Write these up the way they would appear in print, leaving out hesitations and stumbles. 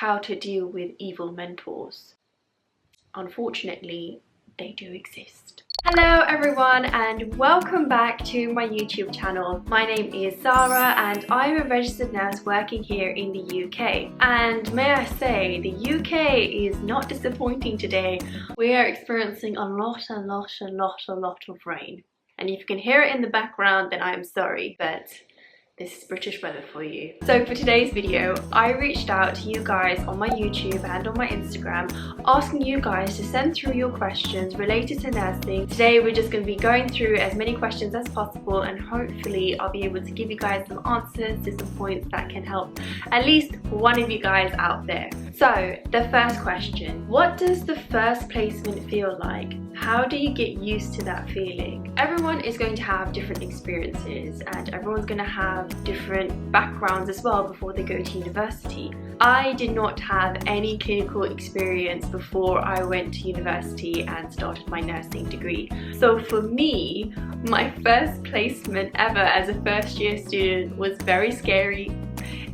how to deal with evil mentors. Unfortunately, they do exist. Hello everyone and welcome back to my YouTube channel. My name is Zara and I'm a registered nurse working here in the UK. And may I say, the UK is not disappointing today. We are experiencing a lot of rain. And if you can hear it in the background, then I'm sorry, but this is British weather for you. So for today's video, I reached out to you guys on my YouTube and on my Instagram, asking you guys to send through your questions related to nursing. Today we're just going to be going through as many questions as possible, and hopefully I'll be able to give you guys some answers to some points that can help at least one of you guys out there. So the first question, what does the first placement feel like? How do you get used to that feeling? Everyone is going to have different experiences and everyone's going to have different backgrounds as well before they go to university. I did not have any clinical experience before I went to university and started my nursing degree. So for me, my first placement ever as a first year student was very scary.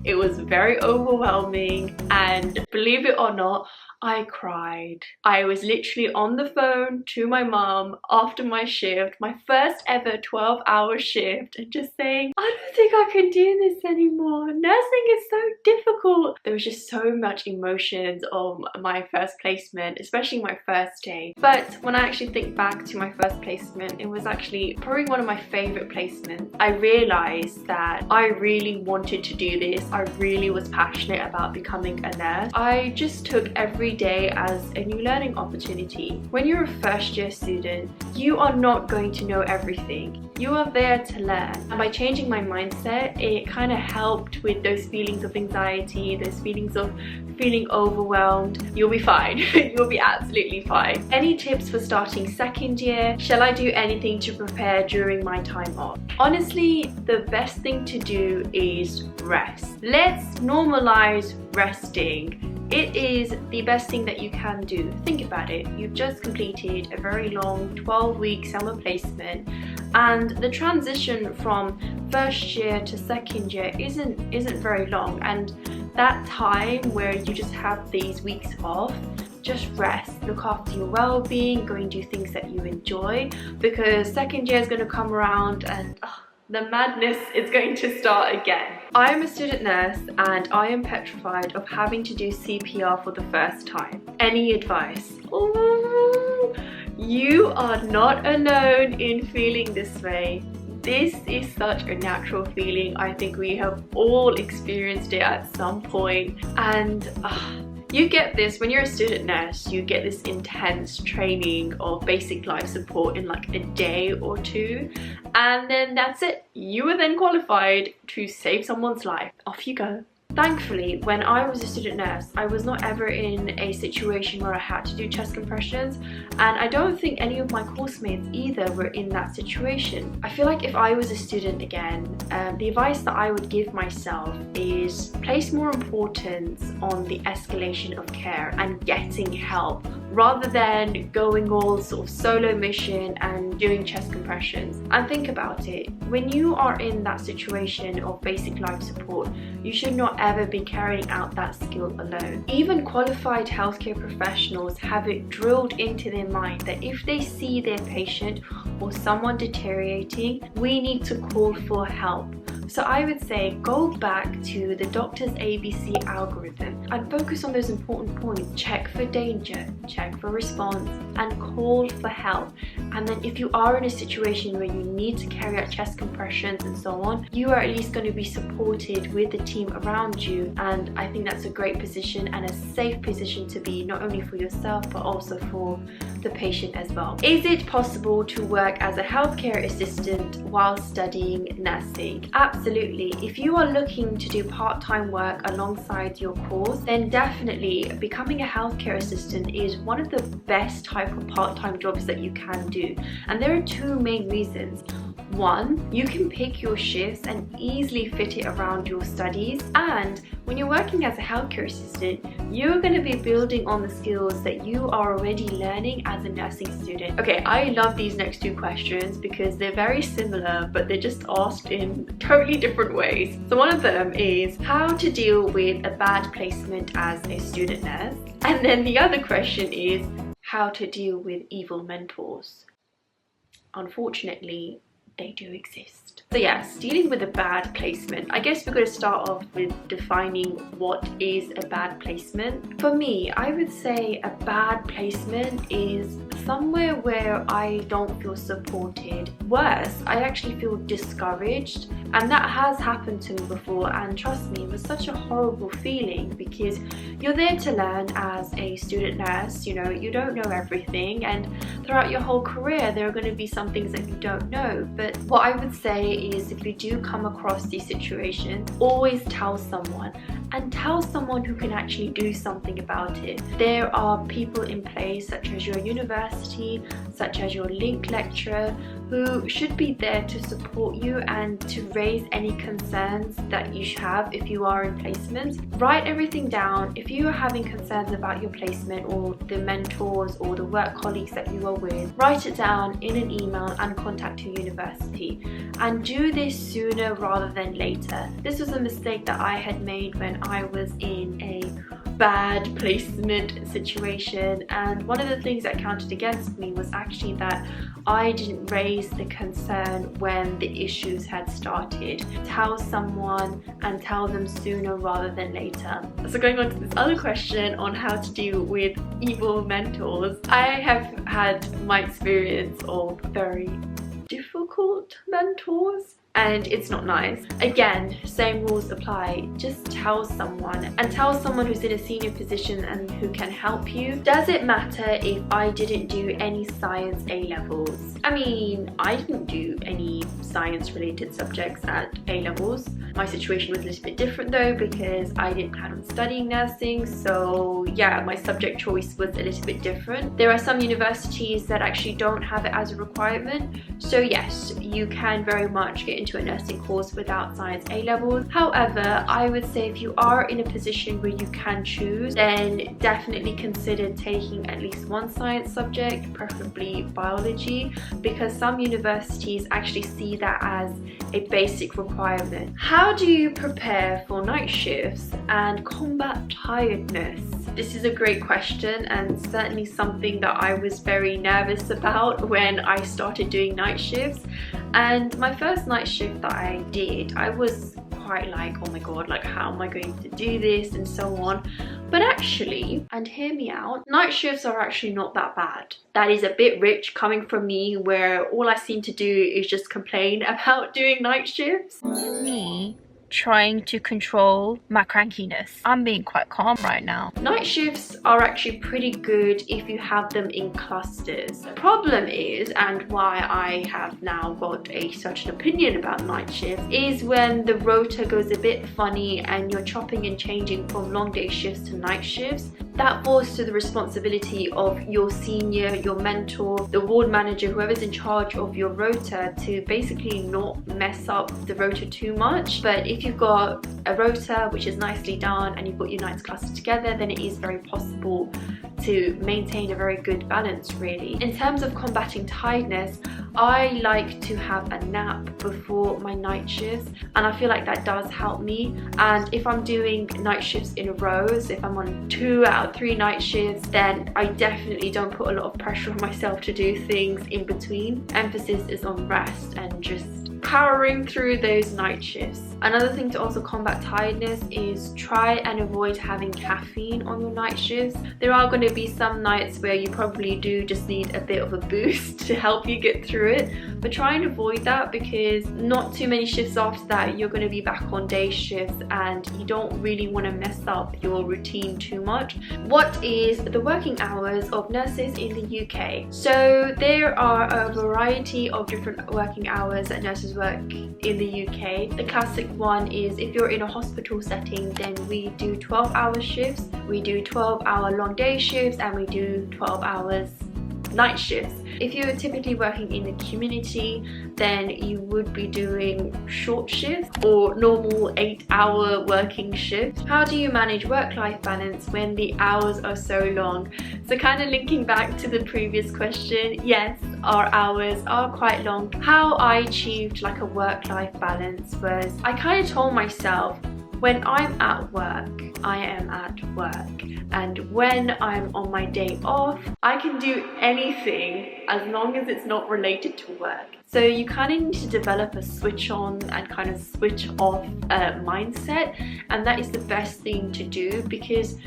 It was very overwhelming, and believe it or not, I cried. I was literally on the phone to my mum after my shift, my first ever 12-hour shift, and just saying, I don't think I can do this anymore. Nursing is so difficult. There was just so much emotions on my first placement, especially my first day. But when I actually think back to my first placement, it was actually probably one of my favorite placements. I realized that I really wanted to do this. I really was passionate about becoming a nurse. I just took every day as a new learning opportunity. When you're a first year student, you are not going to know everything. You are there to learn. And by changing my mindset, it kind of helped with those feelings of anxiety, those feelings of feeling overwhelmed. You'll be fine. You'll be absolutely fine. Any tips for starting second year? Shall I do anything to prepare during my time off? Honestly, the best thing to do is rest. Let's normalize resting. It is the best thing that you can do. Think about it. You've just completed a very long 12-week summer placement, and the transition from first year to second year isn't very long, and that time where you just have these weeks off, just rest, look after your well-being, go and do things that you enjoy, because second year is going to come around and the madness is going to start again. I am a student nurse and I am petrified of having to do CPR for the first time. Any advice? Ooh, you are not alone in feeling this way. This is such a natural feeling. I think we have all experienced it at some point, and you get this when you're a student nurse. You get this intense training of basic life support in like a day or two, and then that's it. You are then qualified to save someone's life. Off you go. Thankfully, when I was a student nurse, I was not ever in a situation where I had to do chest compressions, and I don't think any of my course mates either were in that situation. I feel like if I was a student again, the advice that I would give myself is place more importance on the escalation of care and getting help, rather than going all sort of solo mission and doing chest compressions. And think about it, when you are in that situation of basic life support, you should not ever be carrying out that skill alone. Even qualified healthcare professionals have it drilled into their mind that if they see their patient or someone deteriorating, we need to call for help. So I would say go back to the doctor's ABC algorithm and focus on those important points. Check for danger, check for response, and call for help. And then if you are in a situation where you need to carry out chest compressions and so on, you are at least going to be supported with the team around you. And I think that's a great position and a safe position to be, not only for yourself but also for the patient as well. Is it possible to work as a healthcare assistant while studying nursing? Absolutely. If you are looking to do part-time work alongside your course, then definitely becoming a healthcare assistant is one of the best type of part-time jobs that you can do. And there are two main reasons. One, you can pick your shifts and easily fit it around your studies, and when you're working as a healthcare assistant, you're going to be building on the skills that you are already learning as a nursing student. Okay, I love these next two questions because they're very similar, but they're just asked in totally different ways. So one of them is how to deal with a bad placement as a student nurse, and then the other question is how to deal with evil mentors. Unfortunately, they do exist. So yes, dealing with a bad placement. I guess we're going to start off with defining what is a bad placement. For me, I would say a bad placement is somewhere where I don't feel supported. Worse, I actually feel discouraged, and that has happened to me before, and trust me, it was such a horrible feeling because you're there to learn as a student nurse. You know, you don't know everything, and throughout your whole career there are going to be some things that you don't know. But what I would say is, if you do come across these situations, always tell someone, and tell someone who can actually do something about it. There are people in place such as your university, such as your link lecturer, who should be there to support you and to raise any concerns that you have if you are in placement. Write everything down. If you are having concerns about your placement or the mentors or the work colleagues that you are with, write it down in an email and contact your university. And do this sooner rather than later. This was a mistake that I had made when I was in a bad placement situation, and one of the things that counted against me was actually that I didn't raise the concern when the issues had started. Tell someone and tell them sooner rather than later. So going on to this other question on how to deal with evil mentors, I have had my experience of very difficult mentors, and it's not nice. Again, same rules apply. Just tell someone, and tell someone who's in a senior position and who can help you. Does it matter if I didn't do any science A-levels? I mean, I didn't do any science related subjects at A-levels. My situation was a little bit different though, because I didn't plan on studying nursing, so yeah, my subject choice was a little bit different. There are some universities that actually don't have it as a requirement, so yes, you can very much get into a nursing course without science A-levels. However, I would say if you are in a position where you can choose, then definitely consider taking at least one science subject, preferably biology, because some universities actually see that as a basic requirement. How do you prepare for night shifts and combat tiredness? This is a great question, and certainly something that I was very nervous about when I started doing night shifts. And my first night shift that I did, I was quite like, oh my god, like how am I going to do this and so on. But actually, and hear me out, night shifts are actually not that bad. That is a bit rich coming from me, where all I seem to do is just complain about doing night shifts. Me trying to control my crankiness. I'm being quite calm right now. Night shifts are actually pretty good if you have them in clusters. The problem is, and why I have now got such an opinion about night shifts, is when the rota goes a bit funny and you're chopping and changing from long day shifts to night shifts. That falls to the responsibility of your senior, your mentor, the ward manager, whoever's in charge of your rota, to basically not mess up the rota too much. But if you've got a rota which is nicely done and you've got your nights clustered together, then it is very possible to maintain a very good balance, really. In terms of combating tiredness, I like to have a nap before my night shifts, and I feel like that does help me. And if I'm doing night shifts in a row, so if I'm on 2 out of 3 night shifts, then I definitely don't put a lot of pressure on myself to do things in between. Emphasis is on rest and just powering through those night shifts. Another thing to also combat tiredness is try and avoid having caffeine on your night shifts. There are going to be some nights where you probably do just need a bit of a boost to help you get through it, but try and avoid that, because not too many shifts after that you're going to be back on day shifts and you don't really want to mess up your routine too much. What is the working hours of nurses in the UK? So there are a variety of different working hours that nurses work in the UK. The classic one is, if you're in a hospital setting, then we do 12-hour shifts, we do 12-hour long day shifts, and we do 12 hours night shifts. If you're typically working in the community, then you would be doing short shifts or normal 8-hour working shifts. How do you manage work-life balance when the hours are so long? So kind of linking back to the previous question, yes, our hours are quite long. How I achieved like a work-life balance was I kind of told myself, when I'm at work, I am at work, and when I'm on my day off, I can do anything as long as it's not related to work. So you kind of need to develop a switch on and kind of switch off mindset, and that is the best thing to do because,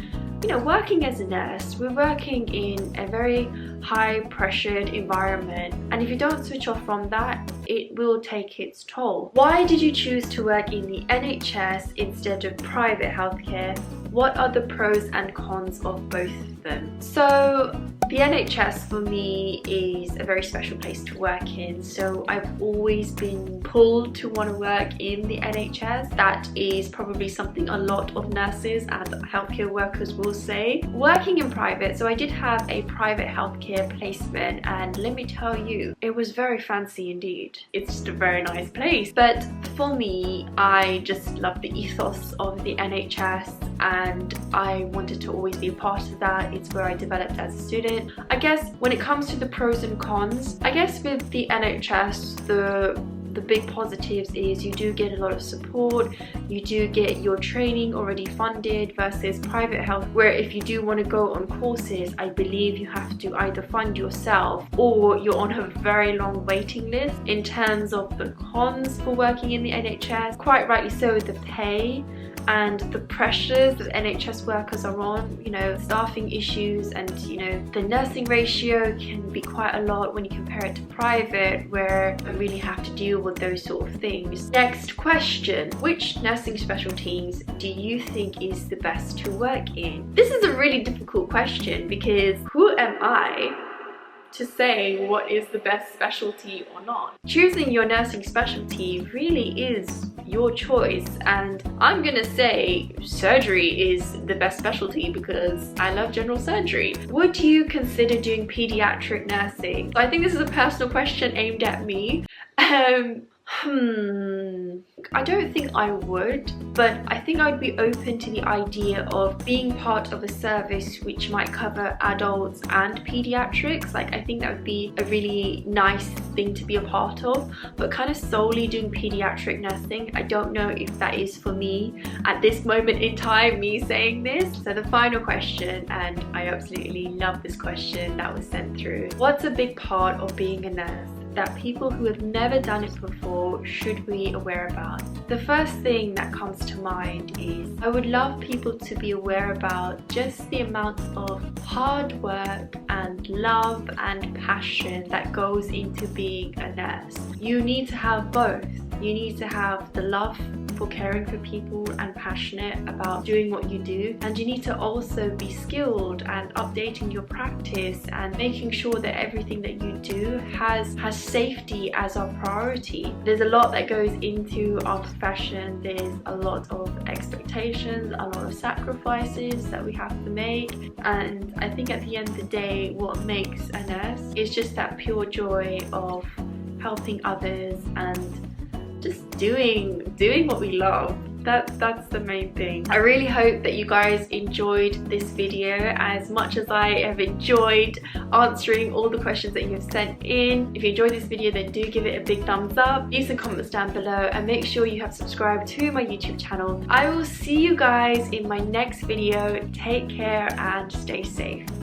you know, working as a nurse, we're working in a very high pressured environment, and if you don't switch off from that, it will take its toll. Why did you choose to work in the NHS instead of private healthcare? What are the pros and cons of both of them? So the NHS for me is a very special place to work in, so I've always been pulled to want to work in the NHS. That is probably something a lot of nurses and healthcare workers will say. Working in private, so I did have a private healthcare placement, and let me tell you, it was very fancy indeed. It's just a very nice place. But for me, I just love the ethos of the NHS, and I wanted to always be a part of that. It's where I developed as a student. I guess when it comes to the pros and cons, I guess with the NHS, the big positives is you do get a lot of support, you do get your training already funded, versus private health where if you do want to go on courses, I believe you have to either fund yourself or you're on a very long waiting list. In terms of the cons for working in the NHS, quite rightly so, the pay and the pressures that NHS workers are on, you know, staffing issues, and you know, the nursing ratio can be quite a lot when you compare it to private where you really have to deal with those sort of things. Next question, which nursing specialties do you think is the best to work in? This is a really difficult question because who am I to say what is the best specialty or not? Choosing your nursing specialty really is your choice, and I'm gonna say surgery is the best specialty because I love general surgery. Would you consider doing pediatric nursing? So I think this is a personal question aimed at me. I don't think I would, but I think I'd be open to the idea of being part of a service which might cover adults and pediatrics. Like, I think that would be a really nice thing to be a part of, but kind of solely doing pediatric nursing, I don't know if that is for me at this moment in time, me saying this. So the final question, and I absolutely love this question that was sent through. What's a big part of being a nurse that people who have never done it before should be aware about? The first thing that comes to mind is I would love people to be aware about just the amount of hard work and love and passion that goes into being a nurse. You need to have both. You need to have the love for caring for people and passionate about doing what you do, and you need to also be skilled and updating your practice and making sure that everything that you do has safety as our priority. There's a lot that goes into our profession. There's a lot of expectations, a lot of sacrifices that we have to make, and I think at the end of the day what makes a nurse is just that pure joy of helping others and just doing what we love. That's the main thing. I really hope that you guys enjoyed this video as much as I have enjoyed answering all the questions that you have sent in. If you enjoyed this video, then do give it a big thumbs up, leave some comments down below, and make sure you have subscribed to my YouTube channel. I will see you guys in my next video. Take care and stay safe.